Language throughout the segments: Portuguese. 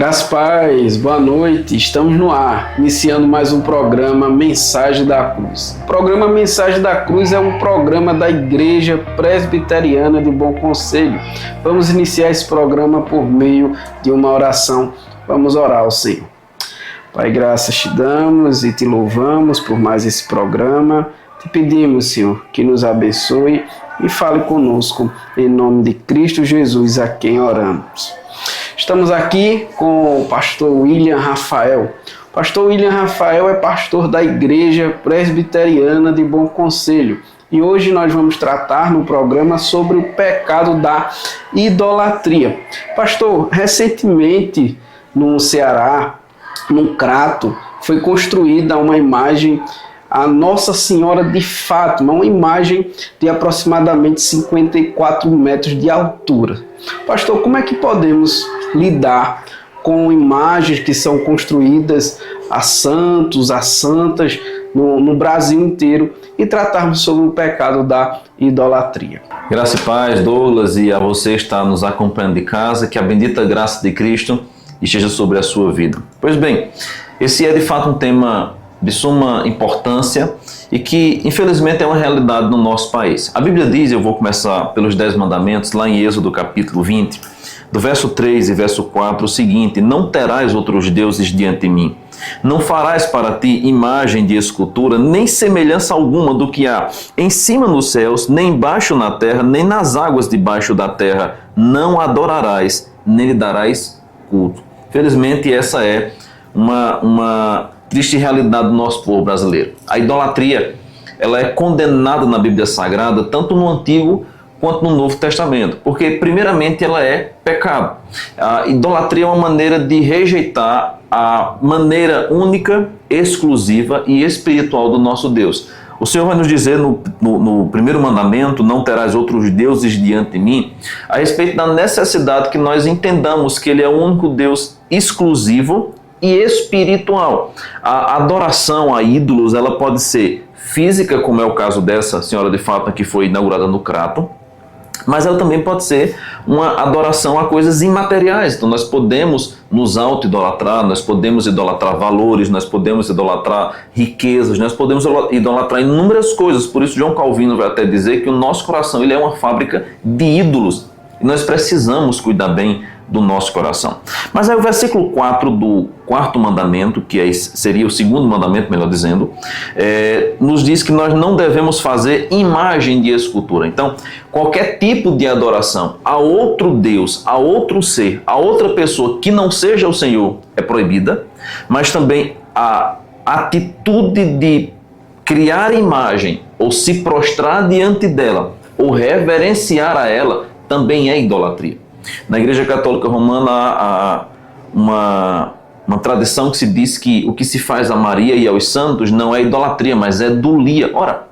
Graças a Paz, boa noite, estamos no ar, iniciando mais um programa Mensagem da Cruz. O programa Mensagem da Cruz é um programa da Igreja Presbiteriana de Bom Conselho. Vamos iniciar esse programa por meio de uma oração. Vamos orar ao Senhor. Pai, graças te damos e te louvamos por mais esse programa. Te pedimos, Senhor, que nos abençoe e fale conosco, em nome de Cristo Jesus, a quem oramos. Estamos aqui com o pastor William Rafael. O pastor William Rafael é pastor da Igreja Presbiteriana de Bom Conselho. E hoje nós vamos tratar no programa sobre o pecado da idolatria. Pastor, recentemente no Ceará, num Crato, foi construída uma imagem a Nossa Senhora de Fátima, uma imagem de aproximadamente 54 metros de altura. Pastor, como é que podemos lidar com imagens que são construídas a santos, a santas no Brasil inteiro e tratarmos sobre o pecado da idolatria? Graça e paz, Douglas, e a você que está nos acompanhando de casa, que a bendita graça de Cristo esteja sobre a sua vida. Pois bem, esse é de fato um tema de suma importância e que infelizmente é uma realidade no nosso país. A Bíblia diz, eu vou começar pelos 10 mandamentos, lá em Êxodo capítulo 20, do verso 3 e verso 4, o seguinte: não terás outros deuses diante de mim, não farás para ti imagem de escultura, nem semelhança alguma do que há em cima nos céus, nem embaixo na terra, nem nas águas debaixo da terra, não adorarás, nem lhe darás culto. Felizmente essa é uma triste realidade do nosso povo brasileiro. A idolatria, ela é condenada na Bíblia Sagrada, tanto no Antigo quanto no Novo Testamento, porque primeiramente ela é pecado. A idolatria é uma maneira de rejeitar a maneira única, exclusiva e espiritual do nosso Deus. O Senhor vai nos dizer no primeiro mandamento, não terás outros deuses diante de mim, a respeito da necessidade que nós entendamos que Ele é o único Deus exclusivo e espiritual. A adoração a ídolos, ela pode ser física, como é o caso dessa senhora de Fátima que foi inaugurada no Crato, mas ela também pode ser uma adoração a coisas imateriais. Então nós podemos nos auto-idolatrar, nós podemos idolatrar valores, nós podemos idolatrar riquezas, nós podemos idolatrar inúmeras coisas. Por isso João Calvino vai até dizer que o nosso coração ele é uma fábrica de ídolos e nós precisamos cuidar bem do nosso coração. Mas aí o versículo 4 do quarto mandamento, que seria o segundo mandamento, melhor dizendo, nos diz que nós não devemos fazer imagem de escultura. Então, qualquer tipo de adoração a outro Deus, a outro ser, a outra pessoa que não seja o Senhor é proibida, mas também a atitude de criar imagem ou se prostrar diante dela ou reverenciar a ela também é idolatria. Na Igreja Católica Romana há uma tradição que se diz que o que se faz a Maria e aos santos não é idolatria, mas é dulia. Ora,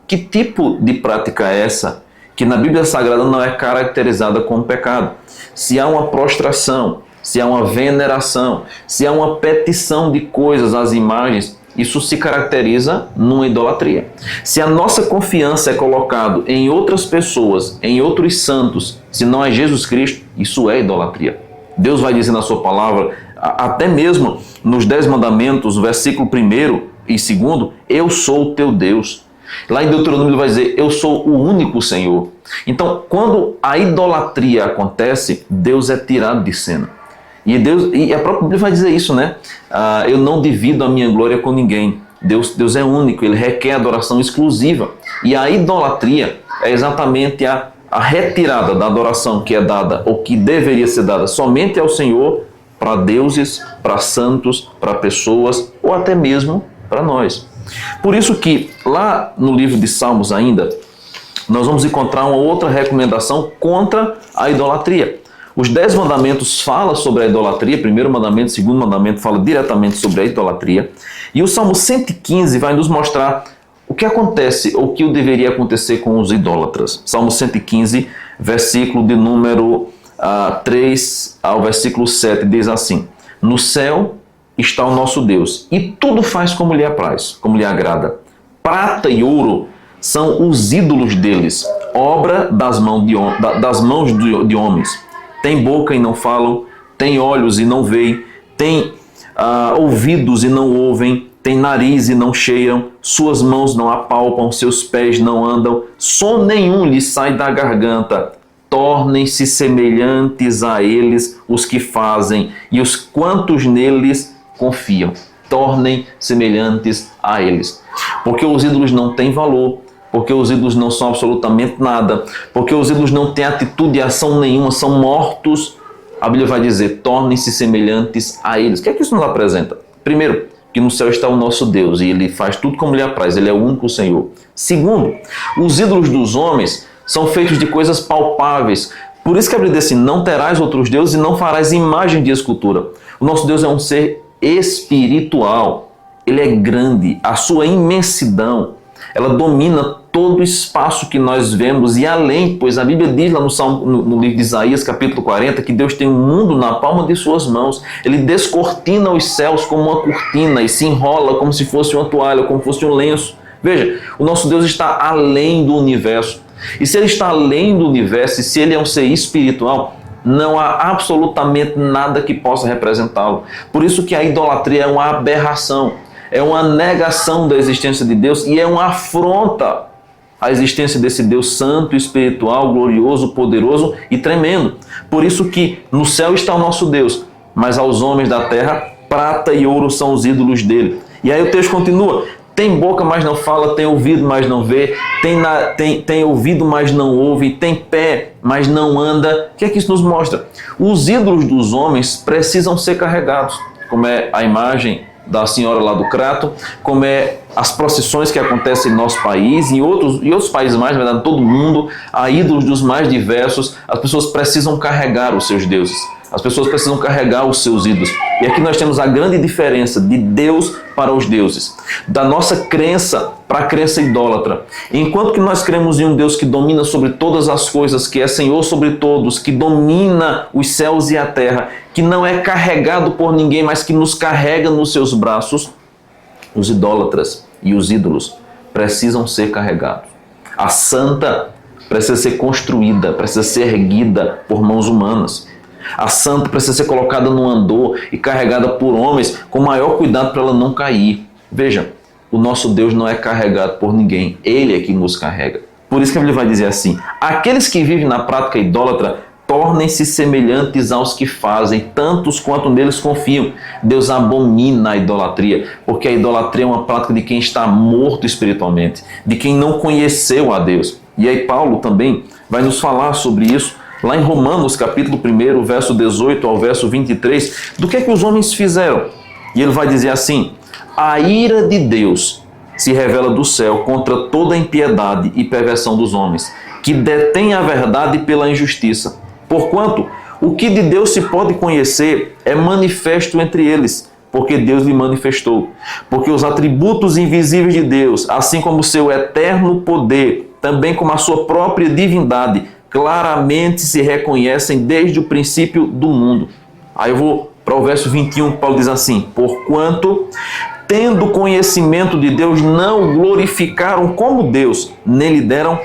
que tipo de prática é essa que na Bíblia Sagrada não é caracterizada como pecado? Se há uma prostração, se há uma veneração, se há uma petição de coisas às imagens, isso se caracteriza numa idolatria. Se a nossa confiança é colocada em outras pessoas, em outros santos, se não é Jesus Cristo, isso é idolatria. Deus vai dizer na sua palavra, até mesmo nos 10 mandamentos, versículo 1 e 2, eu sou o teu Deus. Lá em Deuteronômio ele vai dizer, eu sou o único Senhor. Então, quando a idolatria acontece, Deus é tirado de cena. E a própria Bíblia vai dizer isso, né? Eu não divido a minha glória com ninguém. Deus é único, Ele requer adoração exclusiva. E a idolatria é exatamente a retirada da adoração que é dada, ou que deveria ser dada somente ao Senhor, para deuses, para santos, para pessoas, ou até mesmo para nós. Por isso que lá no livro de Salmos ainda, nós vamos encontrar uma outra recomendação contra a idolatria. Os 10 mandamentos falam sobre a idolatria, primeiro mandamento, segundo mandamento fala diretamente sobre a idolatria. E o Salmo 115 vai nos mostrar o que acontece, ou o que deveria acontecer com os idólatras. Salmo 115, versículo de número 3 ao versículo 7, diz assim: no céu está o nosso Deus, e tudo faz como lhe apraz, como lhe agrada. Prata e ouro são os ídolos deles, obra das mãos de homens. Tem boca e não falam, tem olhos e não veem, tem ouvidos e não ouvem, tem nariz e não cheiram, suas mãos não apalpam, seus pés não andam, som nenhum lhes sai da garganta. Tornem-se semelhantes a eles os que fazem e os quantos neles confiam. Tornem semelhantes a eles. Porque os ídolos não têm valor, porque os ídolos não são absolutamente nada, porque os ídolos não têm atitude e ação nenhuma, são mortos. A Bíblia vai dizer, tornem-se semelhantes a eles. O que é que isso nos apresenta? Primeiro, que no céu está o nosso Deus e Ele faz tudo como lhe apraz, Ele é o único Senhor. Segundo, os ídolos dos homens são feitos de coisas palpáveis. Por isso que a Bíblia diz assim, não terás outros deuses e não farás imagem de escultura. O nosso Deus é um ser espiritual. Ele é grande, a sua imensidão, ela domina todo o espaço que nós vemos e além, pois a Bíblia diz lá no livro de Isaías, capítulo 40, que Deus tem o mundo na palma de suas mãos. Ele descortina os céus como uma cortina e se enrola como se fosse uma toalha, como se fosse um lenço. Veja, o nosso Deus está além do universo. E se Ele está além do universo, e se Ele é um ser espiritual, não há absolutamente nada que possa representá-lo. Por isso que a idolatria é uma aberração, é uma negação da existência de Deus e é uma afronta à existência desse Deus santo, espiritual, glorioso, poderoso e tremendo. Por isso que no céu está o nosso Deus, mas aos homens da terra, prata e ouro são os ídolos dele. E aí o texto continua, tem boca, mas não fala, tem ouvido, mas não vê, tem ouvido, mas não ouve, tem pé, mas não anda. O que é que isso nos mostra? Os ídolos dos homens precisam ser carregados, como é a imagem da senhora lá do Crato, como é as procissões que acontecem em nosso país e outros países mais, na verdade, todo mundo, há ídolos dos mais diversos. As pessoas precisam carregar os seus deuses. As pessoas precisam carregar os seus ídolos. E aqui nós temos a grande diferença de Deus para os deuses, da nossa crença para a crença idólatra. Enquanto que nós cremos em um Deus que domina sobre todas as coisas, que é Senhor sobre todos, que domina os céus e a terra, que não é carregado por ninguém, mas que nos carrega nos seus braços, os idólatras e os ídolos precisam ser carregados. A santa precisa ser construída, precisa ser erguida por mãos humanas. A santa precisa ser colocada no andor e carregada por homens com maior cuidado para ela não cair. Veja, o nosso Deus não é carregado por ninguém, Ele é que nos carrega. Por isso que a Bíblia vai dizer assim, aqueles que vivem na prática idólatra, tornem-se semelhantes aos que fazem, tantos quanto neles confiam. Deus abomina a idolatria, porque a idolatria é uma prática de quem está morto espiritualmente, de quem não conheceu a Deus. E aí Paulo também vai nos falar sobre isso, lá em Romanos, capítulo 1, verso 18 ao verso 23, do que é que os homens fizeram. E ele vai dizer assim, a ira de Deus se revela do céu contra toda a impiedade e perversão dos homens, que detêm a verdade pela injustiça. Porquanto, o que de Deus se pode conhecer é manifesto entre eles, porque Deus lhe manifestou. Porque os atributos invisíveis de Deus, assim como o seu eterno poder, também como a sua própria divindade, claramente se reconhecem desde o princípio do mundo. Aí eu vou para o verso 21, Paulo diz assim, porquanto, tendo conhecimento de Deus, não glorificaram como Deus, nem lhe deram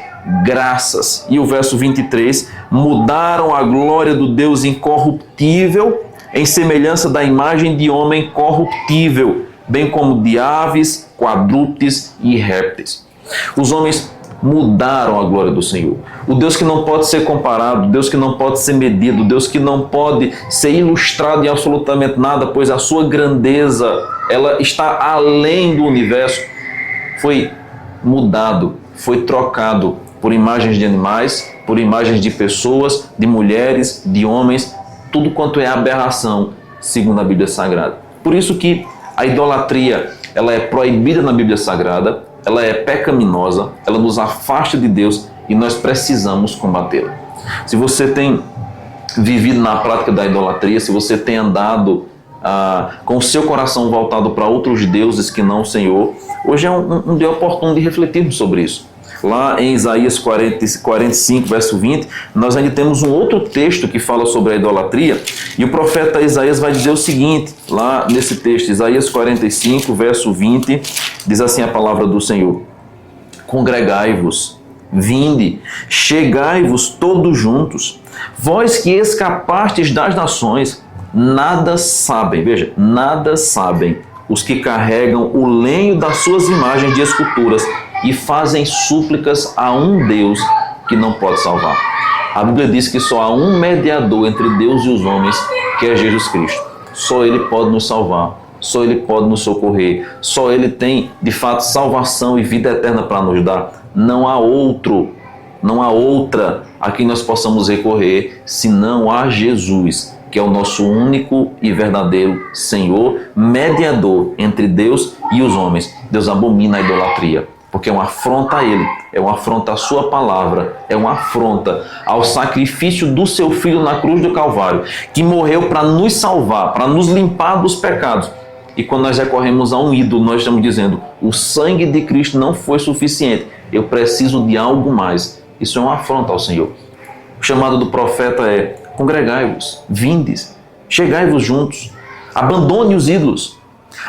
graças. E o verso 23, mudaram a glória do Deus incorruptível em semelhança da imagem de homem corruptível, bem como de aves, quadrúpedes e répteis. Os homens mudaram a glória do Senhor. O Deus que não pode ser comparado, o Deus que não pode ser medido, o Deus que não pode ser ilustrado em absolutamente nada, pois a sua grandeza, ela está além do universo, foi mudado, foi trocado por imagens de animais, por imagens de pessoas, de mulheres, de homens, tudo quanto é aberração, segundo a Bíblia Sagrada. Por isso que a idolatria, ela é proibida na Bíblia Sagrada, ela é pecaminosa, ela nos afasta de Deus e nós precisamos combatê-la. Se você tem vivido na prática da idolatria, se você tem andado com o seu coração voltado para outros deuses que não o Senhor, hoje é um dia oportuno de refletirmos sobre isso. Lá em Isaías 45, verso 20, nós ainda temos um outro texto que fala sobre a idolatria, e o profeta Isaías vai dizer o seguinte, lá nesse texto, Isaías 45, verso 20, diz assim a palavra do Senhor, congregai-vos, vinde, chegai-vos todos juntos, vós que escapastes das nações, nada sabem, veja, nada sabem os que carregam o lenho das suas imagens de esculturas e fazem súplicas a um Deus que não pode salvar. A Bíblia diz que só há um mediador entre Deus e os homens, que é Jesus Cristo. Só Ele pode nos salvar, só Ele pode nos socorrer, só Ele tem, de fato, salvação e vida eterna para nos dar. Não há outro, não há outra a quem nós possamos recorrer, senão a Jesus, que é o nosso único e verdadeiro Senhor, mediador entre Deus e os homens. Deus abomina a idolatria, porque é uma afronta a Ele, é uma afronta à Sua palavra, é uma afronta ao sacrifício do Seu Filho na cruz do Calvário, que morreu para nos salvar, para nos limpar dos pecados. E quando nós recorremos a um ídolo, nós estamos dizendo, o sangue de Cristo não foi suficiente, eu preciso de algo mais. Isso é uma afronta ao Senhor. O chamado do profeta é: congregai-vos, vindes, chegai-vos juntos, abandone os ídolos,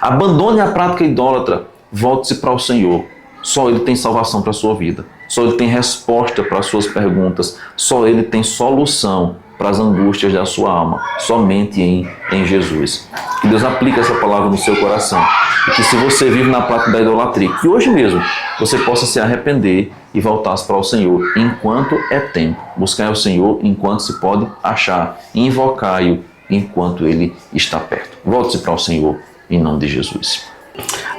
abandone a prática idólatra, volte-se para o Senhor. Só Ele tem salvação para a sua vida, só Ele tem resposta para as suas perguntas, só Ele tem solução para as angústias da sua alma, somente em Jesus. Que Deus aplique essa palavra no seu coração e que, se você vive na prática da idolatria, que hoje mesmo você possa se arrepender e voltar-se para o Senhor enquanto é tempo. Buscar o Senhor enquanto se pode achar, invocai-o enquanto Ele está perto. Volte-se para o Senhor em nome de Jesus.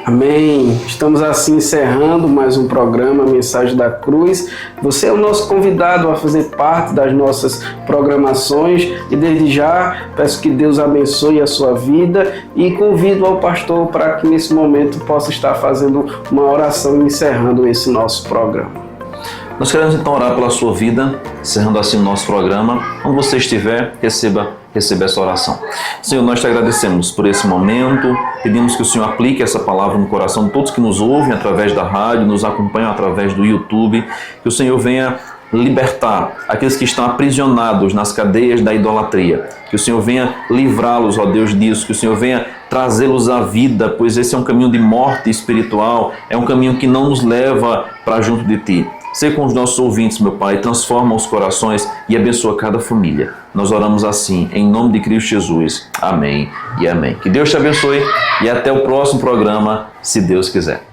Amém. Estamos assim encerrando mais um programa Mensagem da Cruz. Você é o nosso convidado a fazer parte das nossas programações e desde já peço que Deus abençoe a sua vida e convido ao pastor para que nesse momento possa estar fazendo uma oração e encerrando esse nosso programa. Nós queremos então orar pela sua vida, encerrando assim o nosso programa. Onde você estiver, receba essa oração. Senhor, nós te agradecemos por esse momento, pedimos que o Senhor aplique essa palavra no coração de todos que nos ouvem através da rádio, nos acompanham através do YouTube, que o Senhor venha libertar aqueles que estão aprisionados nas cadeias da idolatria, que o Senhor venha livrá-los, ó Deus, disso, que o Senhor venha trazê-los à vida, pois esse é um caminho de morte espiritual, é um caminho que não nos leva para junto de Ti. Seja com os nossos ouvintes, meu Pai, transforma os corações e abençoa cada família. Nós oramos assim, em nome de Cristo Jesus. Amém e amém. Que Deus te abençoe e até o próximo programa, se Deus quiser.